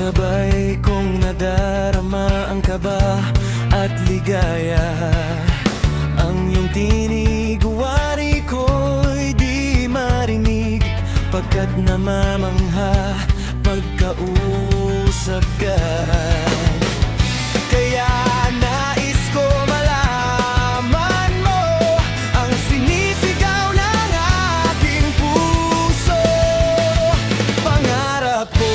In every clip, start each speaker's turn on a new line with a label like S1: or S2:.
S1: Sabay kong nadarama ang kaba at ligaya. Ang iyong tinig, wari ko'y di marinig, pagkat namamangha pagkausap ka. Kaya nais ko malaman mo ang sinisigaw ng aking puso. Pangarap ko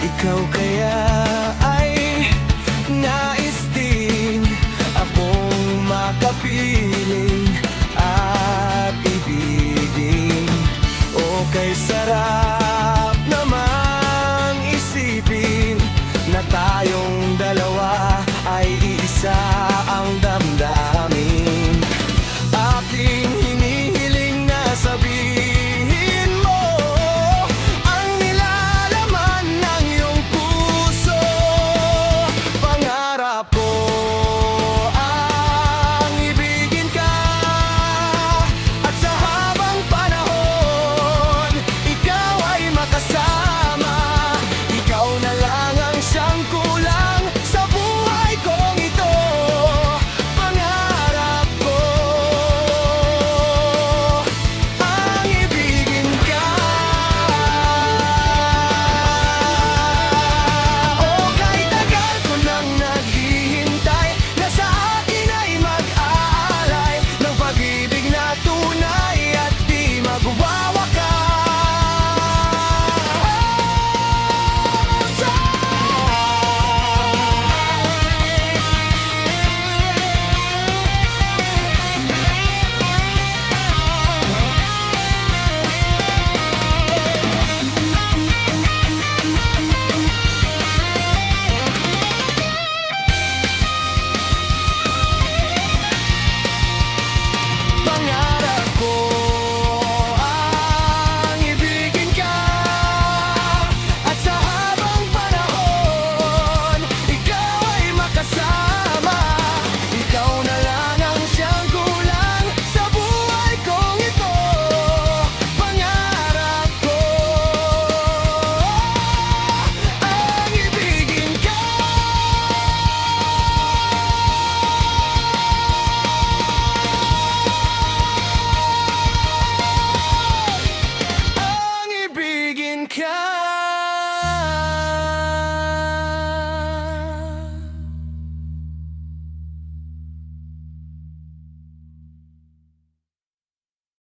S1: ikaw kaya ay nais din akong makapiling at ibigin. O kay sarap namang isipin na tayong dalawa ay iisa ang damdamin. Aking hinihiling na sabihin mo ang nilalaman ng iyong puso. Pangarap ko ang ibigin ka, at sa habang panahon ikaw ay makasama. Ikaw na lang ang siyang kulang sa buhay kong ito. Pangarap ko ang ibigin ka. O kahit tagal ko nang naghihintay na sa akin ay mag-aalay ng pag-ibig na tunay at di magwawakas. Pangarap ko ang ibigin ka, at sa habang panahon ikaw ay makasama. Ikaw na lang ang siyang kulang sa buhay kong ito. Pangarap ko ang ibigin ka. Ang ibigin ka.